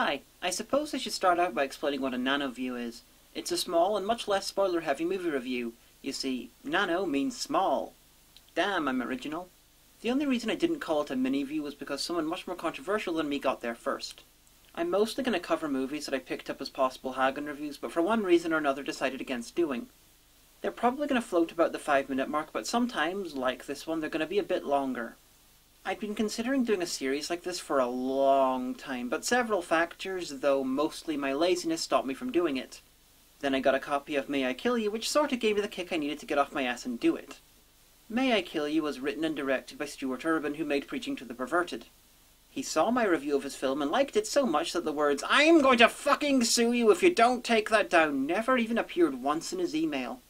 Hi, I suppose I should start out by explaining what a Nanoview is. It's a small and much less spoiler-heavy movie review. You see, nano means small. Damn, I'm original. The only reason I didn't call it a mini-view was because someone much more controversial than me got there first. I'm mostly going to cover movies that I picked up as possible Hagen reviews, but for one reason or another decided against doing. They're probably going to float about the 5-minute mark, but sometimes, like this one, they're going to be a bit longer. I'd been considering doing a series like this for a long time, but several factors, though mostly my laziness, stopped me from doing it. Then I got a copy of May I Kill You, which sort of gave me the kick I needed to get off my ass and do it. May I Kill You was written and directed by Stuart Urban, who made Preaching to the Perverted. He saw my review of his film and liked it so much that the words, "I'm going to fucking sue you if you don't take that down," never even appeared once in his email.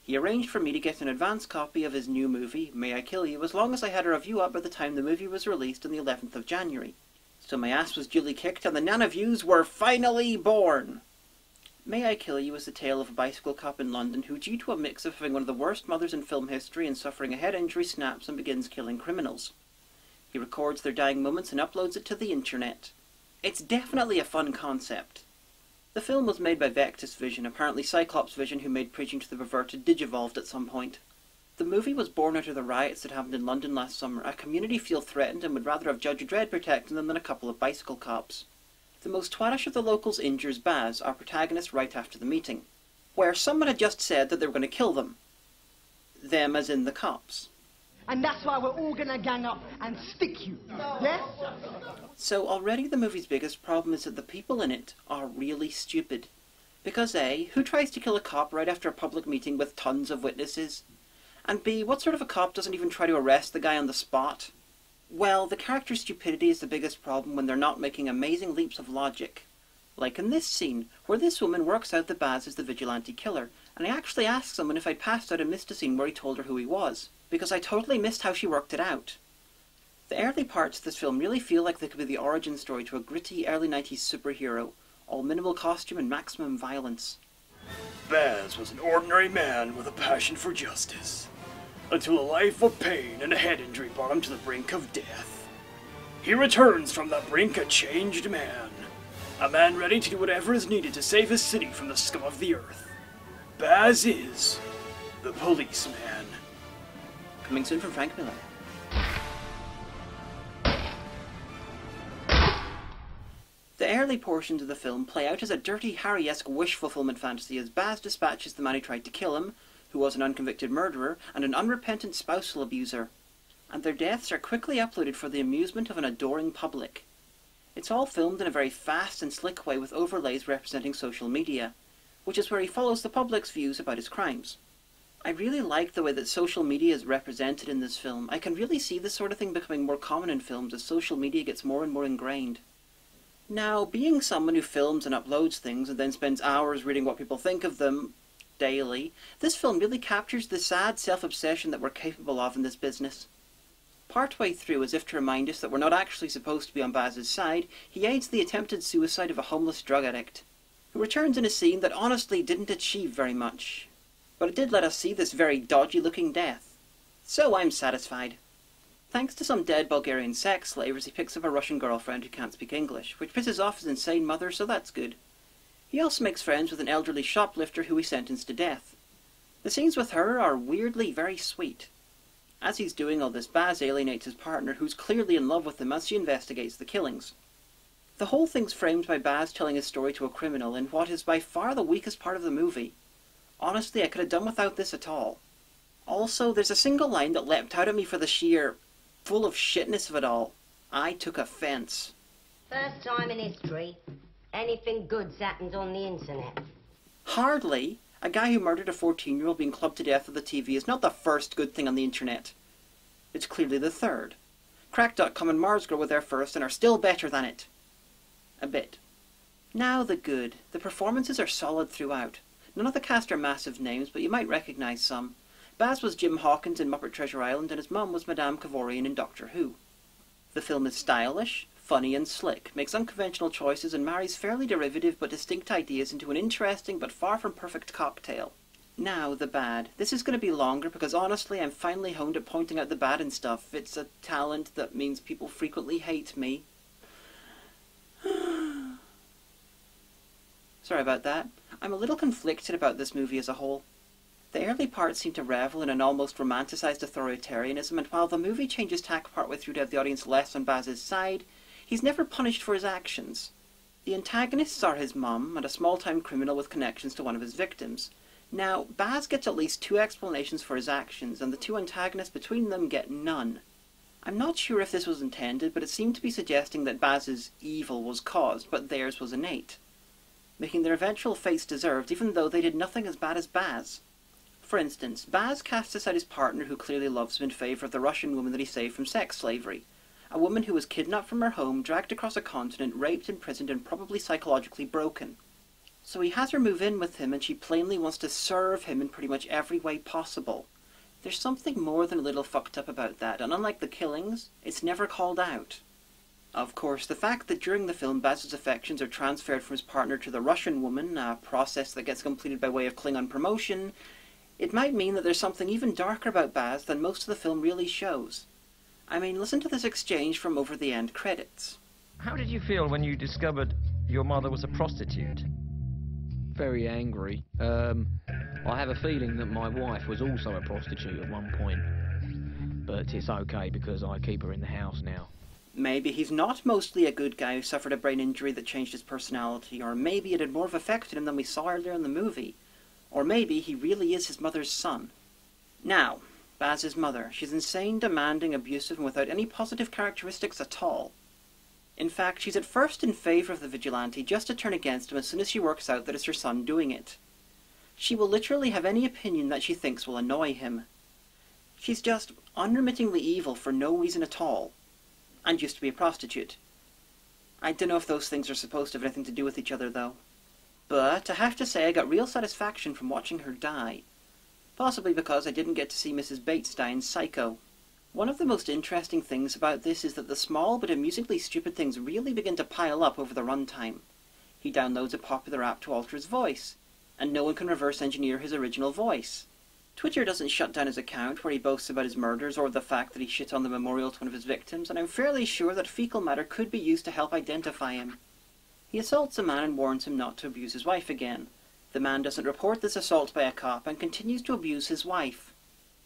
He arranged for me to get an advance copy of his new movie, May I Kill You, as long as I had a review up by the time the movie was released on the 11th of January. So my ass was duly kicked and the Nanoviews were finally born! May I Kill You is the tale of a bicycle cop in London who, due to a mix of having one of the worst mothers in film history and suffering a head injury, snaps and begins killing criminals. He records their dying moments and uploads it to the internet. It's definitely a fun concept. The film was made by Vectis Vision, apparently Cyclops Vision, who made Preaching to the Perverted, digivolved at some point. The movie was born out of the riots that happened in London last summer. A community feel threatened and would rather have Judge Dredd protecting them than a couple of bicycle cops. The most twattish of the locals injures Baz, our protagonist, right after the meeting, where someone had just said that they were going to kill them. Them as in the cops. And that's why we're all gonna gang up and stick you, yes? So already the movie's biggest problem is that the people in it are really stupid. Because A, who tries to kill a cop right after a public meeting with tons of witnesses? And B, what sort of a cop doesn't even try to arrest the guy on the spot? Well, the character's stupidity is the biggest problem when they're not making amazing leaps of logic. Like in this scene, where this woman works out that Baz is the vigilante killer, and I actually asked someone if I'd passed out and missed a scene where he told her who he was, because I totally missed how she worked it out. The early parts of this film really feel like they could be the origin story to a gritty early 90s superhero, all minimal costume and maximum violence. Baz was an ordinary man with a passion for justice, until a life of pain and a head injury brought him to the brink of death. He returns from that brink a changed man, a man ready to do whatever is needed to save his city from the scum of the earth. Baz is the policeman. Coming soon from Frank Miller. The early portions of the film play out as a Dirty Harry-esque wish-fulfillment fantasy as Baz dispatches the man who tried to kill him, who was an unconvicted murderer, and an unrepentant spousal abuser. And their deaths are quickly uploaded for the amusement of an adoring public. It's all filmed in a very fast and slick way with overlays representing social media, which is where he follows the public's views about his crimes. I really like the way that social media is represented in this film. I can really see this sort of thing becoming more common in films as social media gets more and more ingrained. Now, being someone who films and uploads things and then spends hours reading what people think of them daily, this film really captures the sad self-obsession that we're capable of in this business. Partway through, as if to remind us that we're not actually supposed to be on Baz's side, he aids the attempted suicide of a homeless drug addict, who returns in a scene that honestly didn't achieve very much. But it did let us see this very dodgy-looking death. So I'm satisfied. Thanks to some dead Bulgarian sex slavers, he picks up a Russian girlfriend who can't speak English, which pisses off his insane mother, so that's good. He also makes friends with an elderly shoplifter who he sentenced to death. The scenes with her are weirdly very sweet. As he's doing all this, Baz alienates his partner, who's clearly in love with him as she investigates the killings. The whole thing's framed by Baz telling his story to a criminal in what is by far the weakest part of the movie. Honestly, I could have done without this at all. Also, there's a single line that leapt out at me for the sheer full of shitness of it all. I took offence. First time in history, anything good's happened on the internet. Hardly. A guy who murdered a 14-year-old being clubbed to death with a TV is not the first good thing on the internet. It's clearly the third. Crack.com and Marsgirl were there first and are still better than it. A bit. Now the good. The performances are solid throughout. None of the cast are massive names, but you might recognise some. Baz was Jim Hawkins in Muppet Treasure Island, and his mum was Madame Kavorian in Doctor Who. The film is stylish, funny and slick, makes unconventional choices, and marries fairly derivative but distinct ideas into an interesting but far from perfect cocktail. Now, the bad. This is going to be longer because honestly I'm finally honed at pointing out the bad in stuff. It's a talent that means people frequently hate me. Sorry about that. I'm a little conflicted about this movie as a whole. The early parts seem to revel in an almost romanticised authoritarianism, and while the movie changes tack partway through to have the audience less on Baz's side, he's never punished for his actions. The antagonists are his mum and a small-time criminal with connections to one of his victims. Now, Baz gets at least 2 explanations for his actions, and the 2 antagonists between them get none. I'm not sure if this was intended, but it seemed to be suggesting that Baz's evil was caused, but theirs was innate, making their eventual fates deserved even though they did nothing as bad as Baz. For instance, Baz casts aside his partner who clearly loves him in favour of the Russian woman that he saved from sex slavery, a woman who was kidnapped from her home, dragged across a continent, raped, imprisoned, and probably psychologically broken. So he has her move in with him, and she plainly wants to serve him in pretty much every way possible. There's something more than a little fucked up about that, and unlike the killings, it's never called out. Of course, the fact that during the film Baz's affections are transferred from his partner to the Russian woman, a process that gets completed by way of Klingon promotion, it might mean that there's something even darker about Baz than most of the film really shows. I mean, listen to this exchange from over the end credits. How did you feel when you discovered your mother was a prostitute? Very angry. I have a feeling that my wife was also a prostitute at one point. But it's okay because I keep her in the house now. Maybe he's not mostly a good guy who suffered a brain injury that changed his personality, or maybe it had more of effect on him than we saw earlier in the movie. Or maybe he really is his mother's son. Now, Baz's mother. She's insane, demanding, abusive, and without any positive characteristics at all. In fact, she's at first in favour of the vigilante, just to turn against him as soon as she works out that it's her son doing it. She will literally have any opinion that she thinks will annoy him. She's just unremittingly evil for no reason at all, and used to be a prostitute. I don't know if those things are supposed to have anything to do with each other, though. But I have to say I got real satisfaction from watching her die. Possibly because I didn't get to see Mrs. Bates die in Psycho. One of the most interesting things about this is that the small but amusingly stupid things really begin to pile up over the runtime. He downloads a popular app to alter his voice, and no one can reverse engineer his original voice. Twitter doesn't shut down his account where he boasts about his murders or the fact that he shit on the memorial to one of his victims, and I'm fairly sure that fecal matter could be used to help identify him. He assaults a man and warns him not to abuse his wife again. The man doesn't report this assault by a cop and continues to abuse his wife.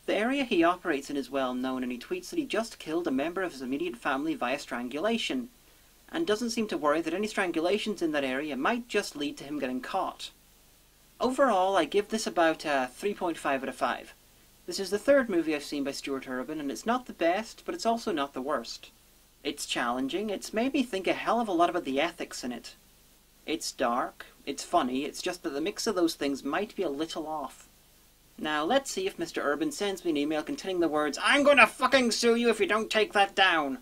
The area he operates in is well known, and he tweets that he just killed a member of his immediate family via strangulation, and doesn't seem to worry that any strangulations in that area might just lead to him getting caught. Overall, I give this about a 3.5 out of 5. This is the 3rd movie I've seen by Stuart Urban, and it's not the best, but it's also not the worst. It's challenging, it's made me think a hell of a lot about the ethics in it. It's dark, it's funny, it's just that the mix of those things might be a little off. Now, let's see if Mr. Urban sends me an email containing the words, "I'm gonna fucking sue you if you don't take that down!"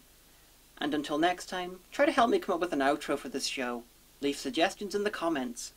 And until next time, try to help me come up with an outro for this show. Leave suggestions in the comments.